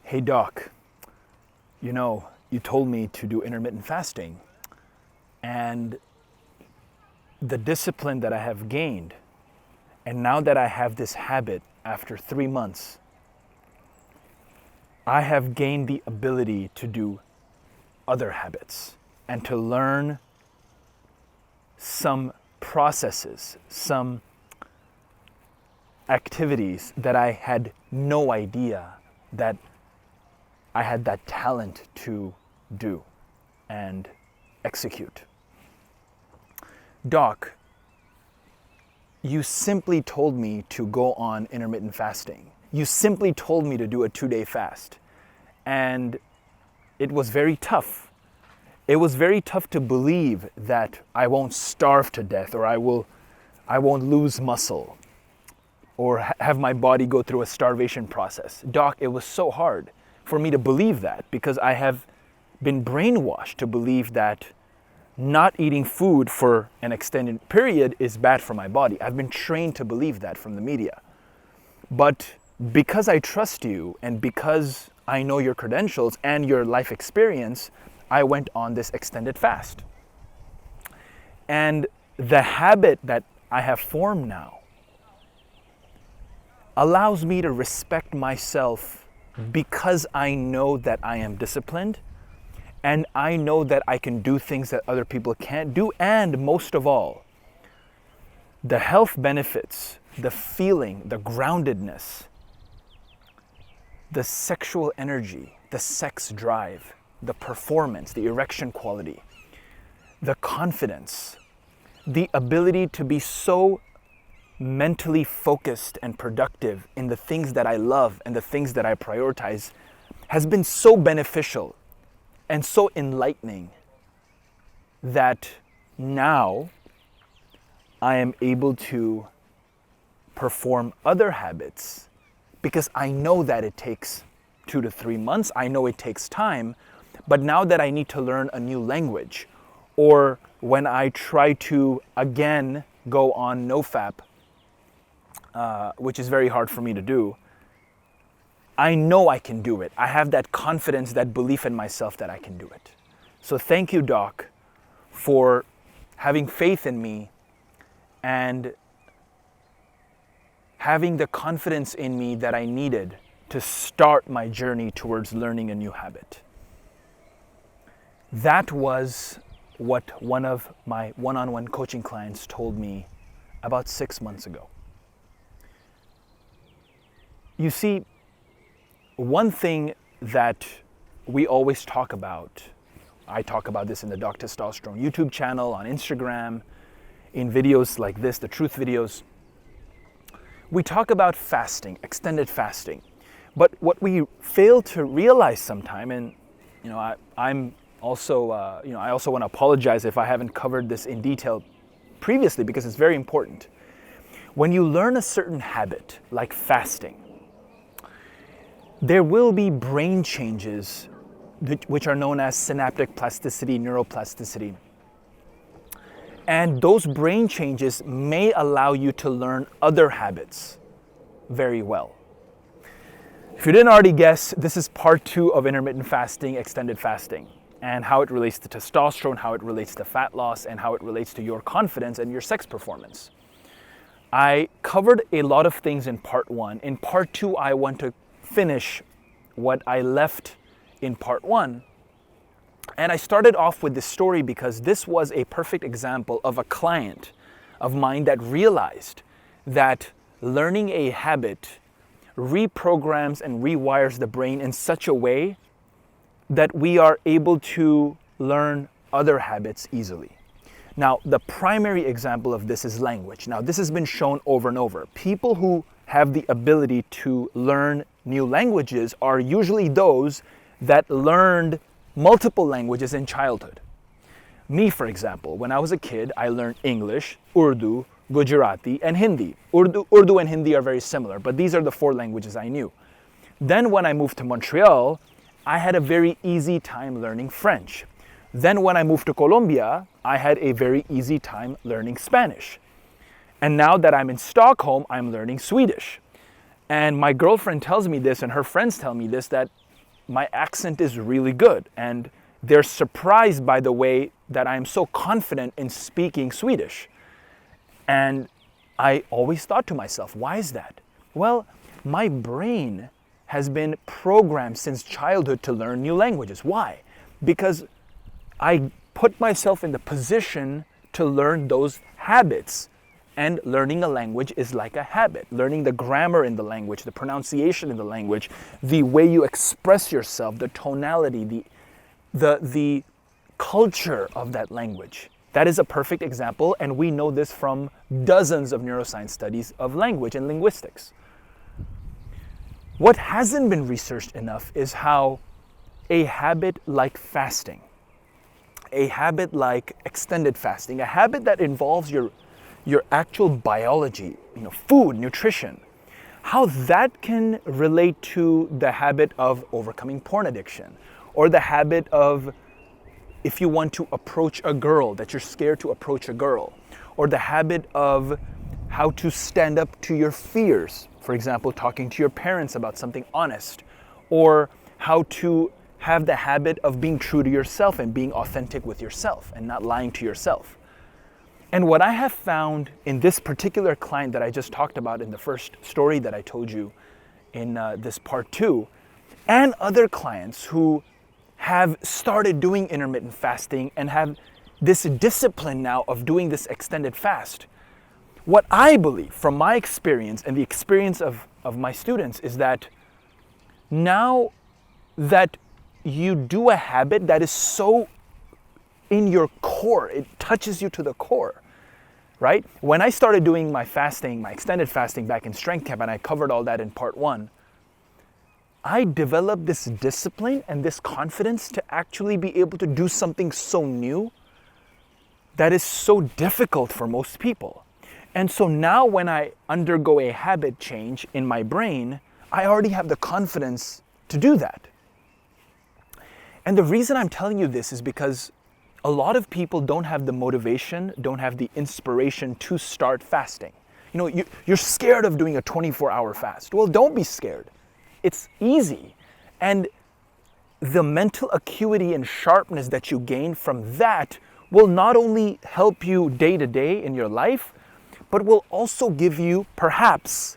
Hey doc, you told me to do intermittent fasting, and the discipline that I have gained, and now that I have this habit after 3 months, I have gained the ability to do other habits and to learn some processes, some activities that I had no idea that I had that talent to do and execute. Doc, you simply told me to go on intermittent fasting. You simply told me to do a 2-day fast. And it was very tough. It was very tough to believe that I won't starve to death, or I won't lose muscle, or have my body go through a starvation process. Doc, it was so hard for me to believe that, because I have been brainwashed to believe that not eating food for an extended period is bad for my body. I've been trained to believe that from the media. But because I trust you, and because I know your credentials and your life experience, I went on this extended fast. And the habit that I have formed now allows me to respect myself, because I know that I am disciplined, and I know that I can do things that other people can't do. And most of all, the health benefits, the feeling, the groundedness, the sexual energy, the sex drive, the performance, the erection quality, the confidence, the ability to be so mentally focused and productive in the things that I love and the things that I prioritize has been so beneficial and so enlightening that now I am able to perform other habits, because I know that it takes 2 to 3 months. I know it takes time, but now that I need to learn a new language, or when I try to again go on NoFap, which is very hard for me to do, I know I can do it. I have that confidence, that belief in myself that I can do it. So thank you, Doc, for having faith in me and having the confidence in me that I needed to start my journey towards learning a new habit. That was what one of my one-on-one coaching clients told me about 6 months ago. You see, one thing that we always talk about, I talk about this in the Doc Testosterone YouTube channel, on Instagram, in videos like this, the truth videos, we talk about fasting, extended fasting. But what we fail to realize sometime, and I also want to apologize if I haven't covered this in detail previously, because it's very important. When you learn a certain habit, like fasting, there will be brain changes which are known as synaptic plasticity, neuroplasticity. And those brain changes may allow you to learn other habits very well. If you didn't already guess, this is part 2 of intermittent fasting, extended fasting, and how it relates to testosterone, how it relates to fat loss, and how it relates to your confidence and your sex performance. I covered a lot of things in part 1. In part 2, I want to finish what I left in part 1. And I started off with this story because this was a perfect example of a client of mine that realized that learning a habit reprograms and rewires the brain in such a way that we are able to learn other habits easily. Now, the primary example of this is language. Now, this has been shown over and over. People who have the ability to learn new languages are usually those that learned multiple languages in childhood. Me, for example, when I was a kid, I learned English, Urdu, Gujarati, and Hindi. Urdu and Hindi are very similar, but these are the 4 languages I knew. Then when I moved to Montreal, I had a very easy time learning French. Then when I moved to Colombia, I had a very easy time learning Spanish. And now that I'm in Stockholm, I'm learning Swedish. And my girlfriend tells me this, and her friends tell me this, that my accent is really good, and they're surprised by the way that I'm so confident in speaking Swedish. And I always thought to myself, why is that? Well, my brain has been programmed since childhood to learn new languages. Why? Because I put myself in the position to learn those habits. And learning a language is like a habit. Learning the grammar in the language, the pronunciation in the language, the way you express yourself, the tonality, the culture of that language. That is a perfect example, and we know this from dozens of neuroscience studies of language and linguistics. What hasn't been researched enough is how a habit like fasting, a habit like extended fasting, a habit that involves your actual biology, food, nutrition, how that can relate to the habit of overcoming porn addiction, or the habit of, if you want to approach a girl, that you're scared to approach a girl, or the habit of how to stand up to your fears, for example, talking to your parents about something honest, or how to have the habit of being true to yourself and being authentic with yourself and not lying to yourself. And what I have found in this particular client that I just talked about in the first story that I told you in this part 2, and other clients who have started doing intermittent fasting and have this discipline now of doing this extended fast, what I believe from my experience and the experience of my students is that now that you do a habit that is so in your core, it touches you to the core, right? When I started doing my fasting, my extended fasting back in Strength Camp, and I covered all that in part 1, I developed this discipline and this confidence to actually be able to do something so new that is so difficult for most people. And so now when I undergo a habit change in my brain, I already have the confidence to do that. And the reason I'm telling you this is because a lot of people don't have the motivation, don't have the inspiration to start fasting. You're scared of doing a 24-hour fast. Well, don't be scared. It's easy. And the mental acuity and sharpness that you gain from that will not only help you day to day in your life, but will also give you perhaps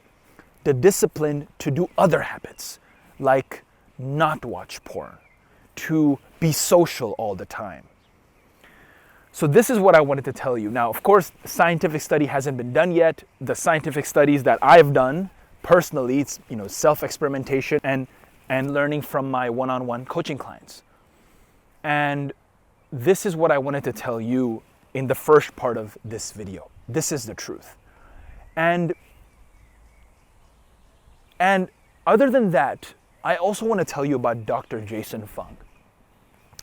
the discipline to do other habits, like not watch porn, to be social all the time. So this is what I wanted to tell you. Now, of course, scientific study hasn't been done yet. The scientific studies that I've done personally, it's self-experimentation and learning from my one-on-one coaching clients. And this is what I wanted to tell you in the first part of this video. This is the truth. And other than that, I also want to tell you about Dr. Jason Fung.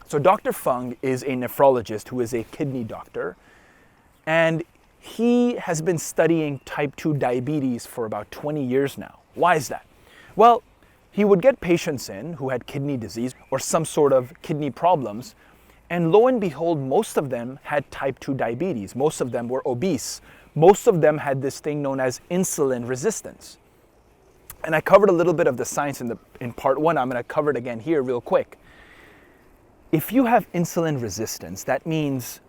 So Dr. Fung is a nephrologist who is a kidney doctor, and he has been studying type 2 diabetes for about 20 years now. Why is that? Well, he would get patients in who had kidney disease or some sort of kidney problems, and lo and behold, most of them had type 2 diabetes. Most of them were obese. Most of them had this thing known as insulin resistance. And I covered a little bit of the science in part 1. I'm going to cover it again here real quick. If you have insulin resistance, that means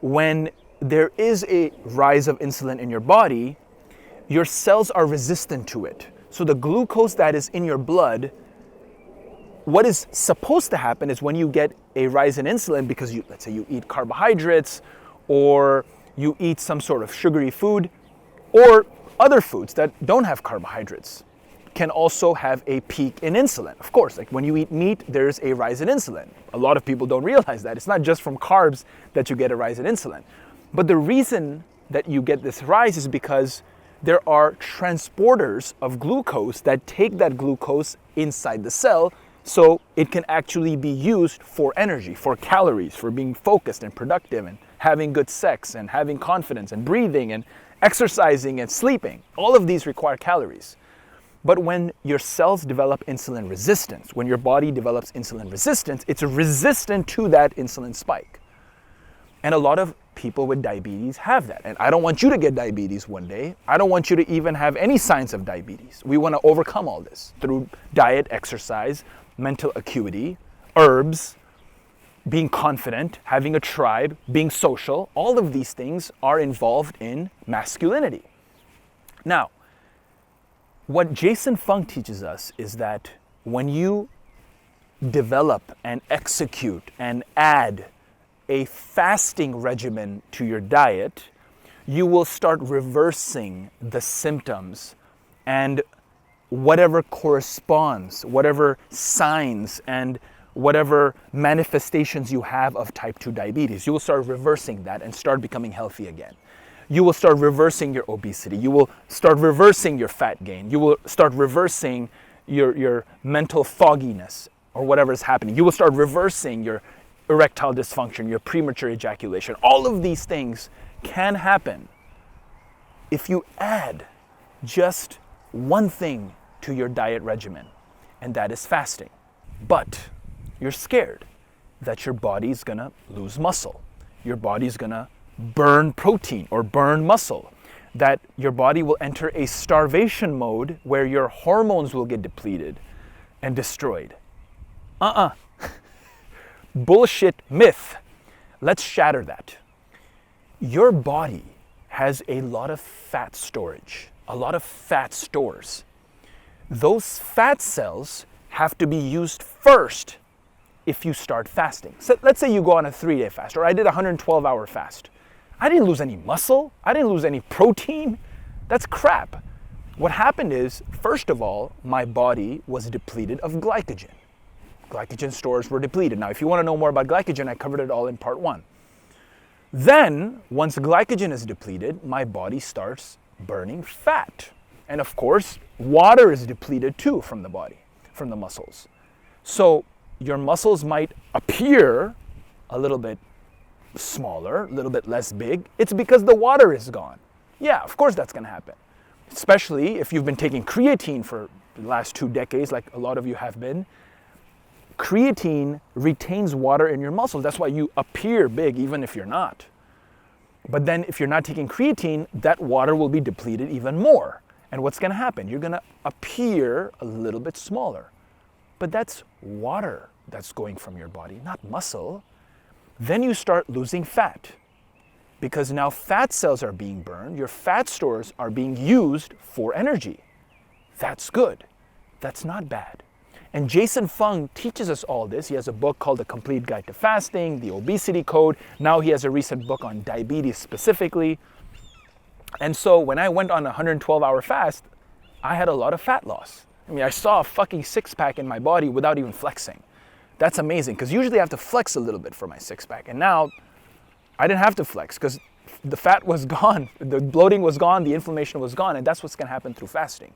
when there is a rise of insulin in your body, your cells are resistant to it. So the glucose that is in your blood, what is supposed to happen is when you get a rise in insulin, because let's say you eat carbohydrates or you eat some sort of sugary food or other foods that don't have carbohydrates, can also have a peak in insulin. Of course, like when you eat meat, there's a rise in insulin. A lot of people don't realize that. It's not just from carbs that you get a rise in insulin. But the reason that you get this rise is because there are transporters of glucose that take that glucose inside the cell so it can actually be used for energy, for calories, for being focused and productive and having good sex and having confidence and breathing and exercising and sleeping. All of these require calories. But when your cells develop insulin resistance, when your body develops insulin resistance, it's resistant to that insulin spike. And a lot of people with diabetes have that. And I don't want you to get diabetes one day. I don't want you to even have any signs of diabetes. We want to overcome all this through diet, exercise, mental acuity, herbs, being confident, having a tribe, being social, all of these things are involved in masculinity. Now, what Jason Fung teaches us is that when you develop and execute and add a fasting regimen to your diet, you will start reversing the symptoms and whatever corresponds, whatever signs and whatever manifestations you have of type 2 diabetes. You will start reversing that and start becoming healthy again. You will start reversing your obesity. You will start reversing your fat gain. You will start reversing your mental fogginess or whatever is happening. You will start reversing your erectile dysfunction, your premature ejaculation. All of these things can happen if you add just one thing to your diet regimen, and that is fasting. But you're scared that your body's gonna lose muscle. Your body's gonna burn protein or burn muscle. That your body will enter a starvation mode where your hormones will get depleted and destroyed. Bullshit myth. Let's shatter that. Your body has a lot of fat storage, a lot of fat stores. Those fat cells have to be used first if you start fasting. So let's say you go on a 3-day fast, or I did a 112-hour fast. I didn't lose any muscle. I didn't lose any protein. That's crap. What happened is, first of all, my body was depleted of glycogen. Glycogen stores were depleted. Now, if you want to know more about glycogen, I covered it all in part 1. Then, once glycogen is depleted, my body starts burning fat. And of course, water is depleted too from the body, from the muscles. So your muscles might appear a little bit smaller, a little bit less big. It's because the water is gone. Yeah, of course that's going to happen. Especially if you've been taking creatine for the last 2 decades, like a lot of you have been. Creatine retains water in your muscles. That's why you appear big even if you're not. But then if you're not taking creatine, that water will be depleted even more. And what's going to happen? You're going to appear a little bit smaller. But that's water that's going from your body, not muscle. Then you start losing fat. Because now fat cells are being burned, your fat stores are being used for energy. That's good. That's not bad. And Jason Fung teaches us all this. He has a book called The Complete Guide to Fasting, The Obesity Code. Now he has a recent book on diabetes specifically. And so when I went on a 112-hour fast, I had a lot of fat loss. I mean, I saw a fucking six-pack in my body without even flexing. That's amazing, because usually I have to flex a little bit for my six-pack. And now I didn't have to flex because the fat was gone, the bloating was gone, the inflammation was gone, and that's what's going to happen through fasting.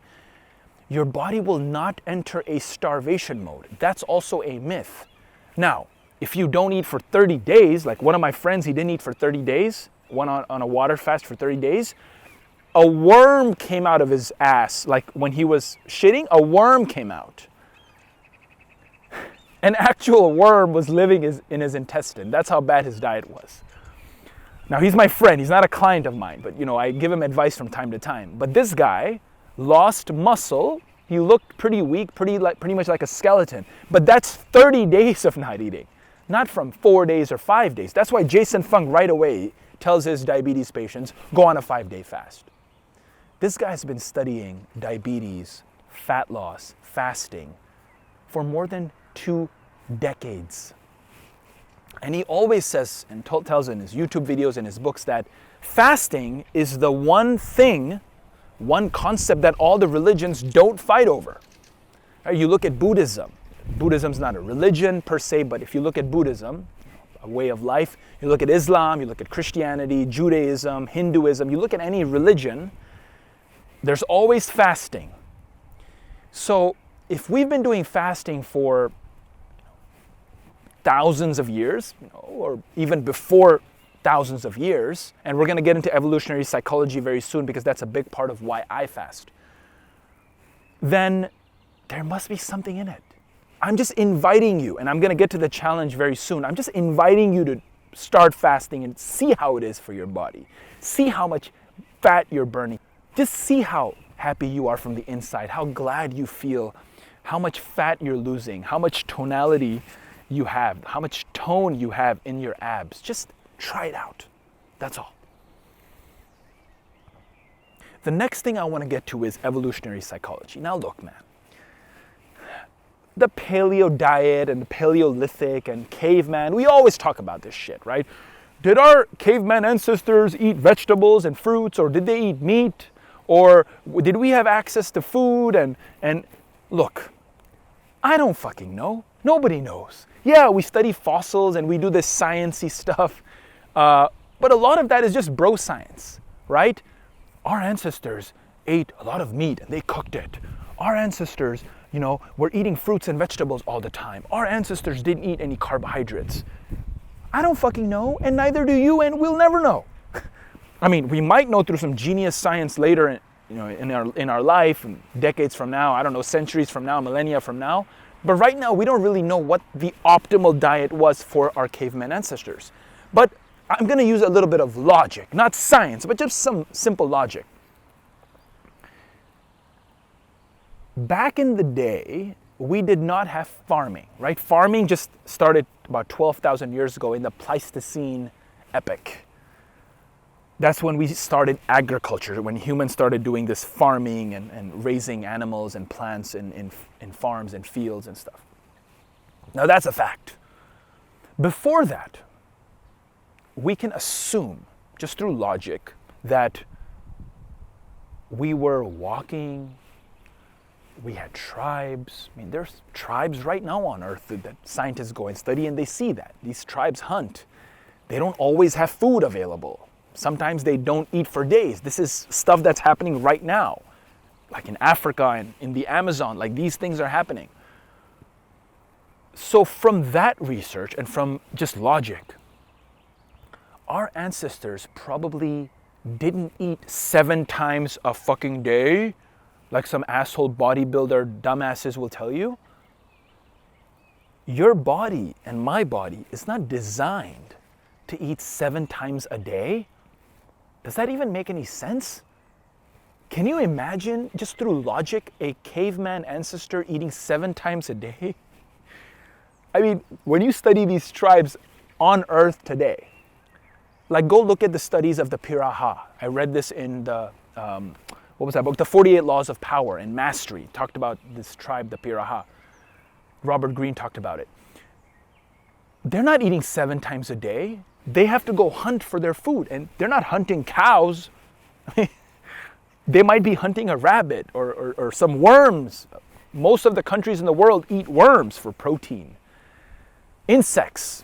Your body will not enter a starvation mode. That's also a myth. Now, if you don't eat for 30 days, like one of my friends, he didn't eat for 30 days, went on a water fast for 30 days, a worm came out of his ass. Like when he was shitting, a worm came out. An actual worm was living in his intestine. That's how bad his diet was. Now, he's my friend. He's not a client of mine, but I give him advice from time to time. But this guy lost muscle. He looked pretty weak, pretty much like a skeleton. But that's 30 days of not eating, not from 4 days or 5 days. That's why Jason Fung right away tells his diabetes patients, go on a 5-day fast. This guy's been studying diabetes, fat loss, fasting for more than 2 decades. And he always says and tells in his YouTube videos and his books that fasting is the one thing, one concept that all the religions don't fight over. You look at Buddhism. Buddhism's not a religion per se, but if you look at Buddhism, a way of life, you look at Islam, you look at Christianity, Judaism, Hinduism, you look at any religion, there's always fasting. So if we've been doing fasting for thousands of years, or even before thousands of years, and we're going to get into evolutionary psychology very soon because that's a big part of why I fast, then there must be something in it. I'm just inviting you, and I'm going to get to the challenge very soon. I'm just inviting you to start fasting and see how it is for your body. See how much fat you're burning. Just see how happy you are from the inside, how glad you feel, how much fat you're losing, how much tonality you have, how much tone you have in your abs. Just try it out. That's all. The next thing I want to get to is evolutionary psychology. Now look, man. The paleo diet and the Paleolithic and caveman, we always talk about this shit, right? Did our caveman ancestors eat vegetables and fruits, or did they eat meat? Or did we have access to food? And look, I don't fucking know. Nobody knows. Yeah, we study fossils and we do this sciencey stuff, but a lot of that is just bro science, right? Our ancestors ate a lot of meat and they cooked it. Our ancestors, were eating fruits and vegetables all the time. Our ancestors didn't eat any carbohydrates. I don't fucking know, and neither do you, and we'll never know. I mean, we might know through some genius science later, in our life, and decades from now, I don't know, centuries from now, millennia from now. But right now, we don't really know what the optimal diet was for our caveman ancestors. But I'm going to use a little bit of logic, not science, but just some simple logic. Back in the day, we did not have farming, right? Farming just started about 12,000 years ago in the Pleistocene epoch. That's when we started agriculture, when humans started doing this farming and raising animals and plants in farms and fields and stuff. Now that's a fact. Before that, we can assume, just through logic, that we were walking, we had tribes. I mean, there's tribes right now on Earth that scientists go and study, and they see that. These tribes hunt. They don't always have food available. Sometimes they don't eat for days. This is stuff that's happening right now. Like in Africa and in the Amazon, like these things are happening. So from that research and from just logic, our ancestors probably didn't eat 7 times a fucking day, like some asshole bodybuilder dumbasses will tell you. Your body and my body is not designed to eat 7 times a day. Does that even make any sense? Can you imagine, just through logic, a caveman ancestor eating 7 times a day? I mean, when you study these tribes on Earth today, like go look at the studies of the Piraha. I read this in the, what was that book? The 48 Laws of Power and Mastery. Talked about this tribe, the Piraha. Robert Greene talked about it. They're not eating 7 times a day. They have to go hunt for their food, and they're not hunting cows. They might be hunting a rabbit or some worms. Most of the countries in the world eat worms for protein. Insects,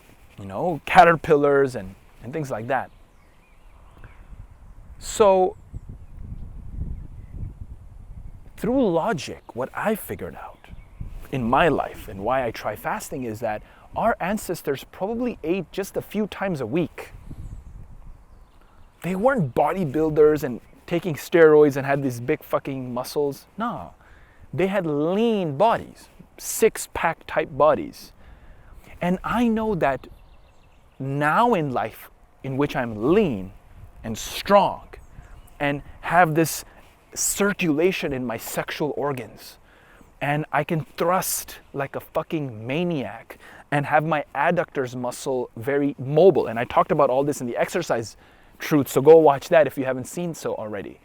caterpillars and things like that. So, through logic, what I figured out in my life and why I try fasting is that our ancestors probably ate just a few times a week. They weren't bodybuilders and taking steroids and had these big fucking muscles. No, they had lean bodies, 6-pack type bodies. And I know that now in life, in which I'm lean and strong and have this circulation in my sexual organs, and I can thrust like a fucking maniac and have my adductors muscle very mobile. And I talked about all this in the exercise truth, so go watch that if you haven't seen so already.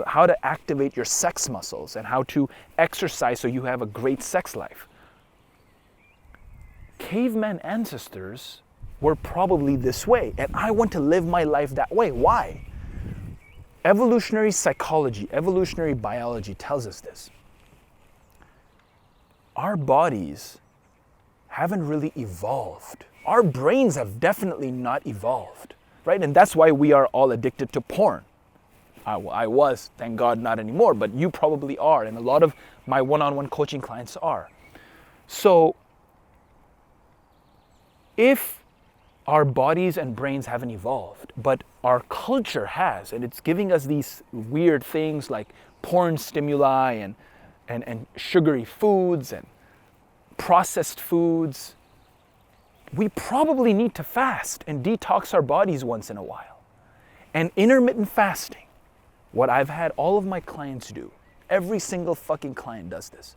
How to activate your sex muscles and how to exercise so you have a great sex life. Caveman ancestors were probably this way, and I want to live my life that way. Why? Evolutionary psychology, evolutionary biology tells us this. Our bodies haven't really evolved. Our brains have definitely not evolved, right? And that's why we are all addicted to porn. I was, thank God, not anymore, but you probably are, and a lot of my one-on-one coaching clients are. So, if our bodies and brains haven't evolved, but our culture has, and it's giving us these weird things like porn stimuli and sugary foods and processed foods, we probably need to fast and detox our bodies once in a while. And intermittent fasting, what I've had all of my clients do, every single fucking client does this.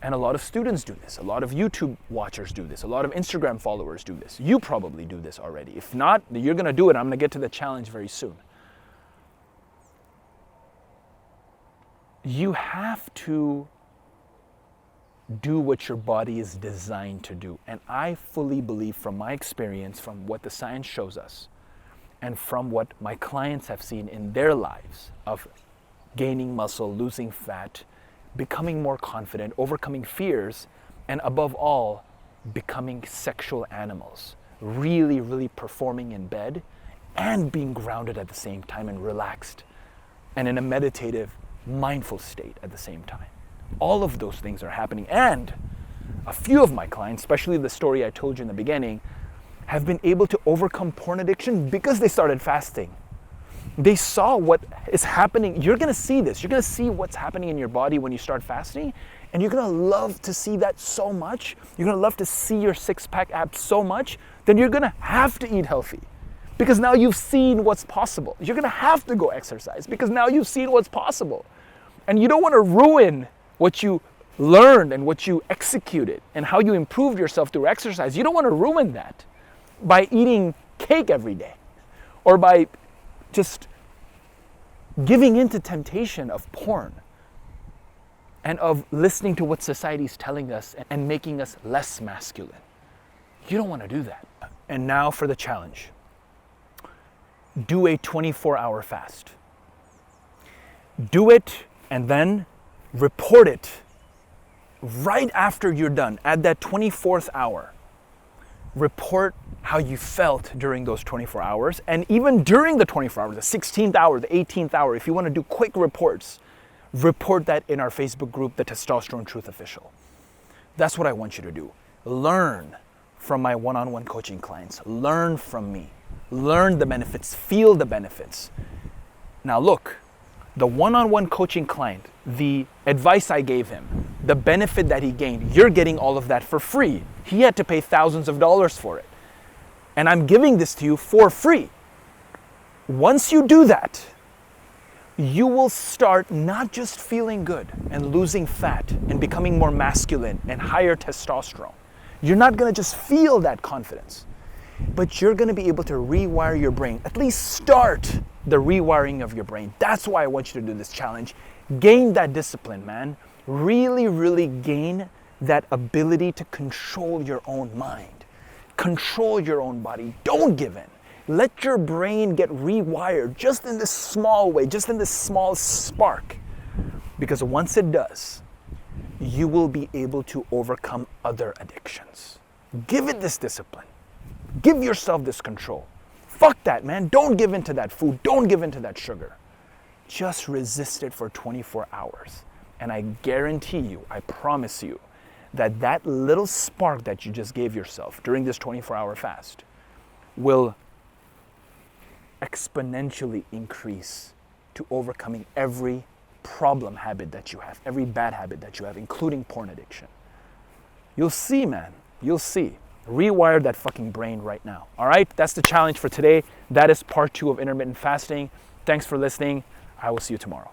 And a lot of students do this. A lot of YouTube watchers do this. A lot of Instagram followers do this. You probably do this already. If not, you're going to do it. I'm going to get to the challenge very soon. You have to do what your body is designed to do. And I fully believe from my experience, from what the science shows us, and from what my clients have seen in their lives of gaining muscle, losing fat, becoming more confident, overcoming fears, and above all, becoming sexual animals. Really, really performing in bed and being grounded at the same time and relaxed and in a meditative, mindful state at the same time. All of those things are happening. And a few of my clients, especially the story I told you in the beginning, have been able to overcome porn addiction because they started fasting. They saw what is happening. You're going to see this. You're going to see what's happening in your body when you start fasting. And you're going to love to see that so much. You're going to love to see your six-pack abs so much. Then you're going to have to eat healthy. Because now you've seen what's possible. You're going to have to go exercise because now you've seen what's possible. And you don't want to ruin what you learned and what you executed and how you improved yourself through exercise. You don't want to ruin that by eating cake every day or by just giving into temptation of porn and of listening to what society's telling us and making us less masculine. You don't want to do that. And now for the challenge. Do a 24-hour fast. Do it and then report it right after you're done. At that 24th hour, report how you felt during those 24 hours. And even during the 24 hours, the 16th hour, the 18th hour, if you want to do quick reports, report that in our Facebook group, the Testosterone Truth Official. That's what I want you to do. Learn from my one-on-one coaching clients. Learn from me. Learn the benefits. Feel the benefits. Now look, the one-on-one coaching client, the advice I gave him, the benefit that he gained, you're getting all of that for free. He had to pay thousands of dollars for it. And I'm giving this to you for free. Once you do that, you will start not just feeling good and losing fat and becoming more masculine and higher testosterone. You're not going to just feel that confidence, but you're going to be able to rewire your brain, at least start the rewiring of your brain. That's why I want you to do this challenge. Gain that discipline, man. Really, really gain that ability to control your own mind. Control your own body. Don't give in. Let your brain get rewired just in this small way, just in this small spark. Because once it does, you will be able to overcome other addictions. Give it this discipline. Give yourself this control. Fuck that, man. Don't give in to that food. Don't give in to that sugar. Just resist it for 24 hours. And I guarantee you, I promise you, that that little spark that you just gave yourself during this 24-hour fast will exponentially increase to overcoming every problem habit that you have, every bad habit that you have, including porn addiction. You'll see, man. You'll see. Rewire that fucking brain right now. All right? That's the challenge for today. That is part 2 of intermittent fasting. Thanks for listening. I will see you tomorrow.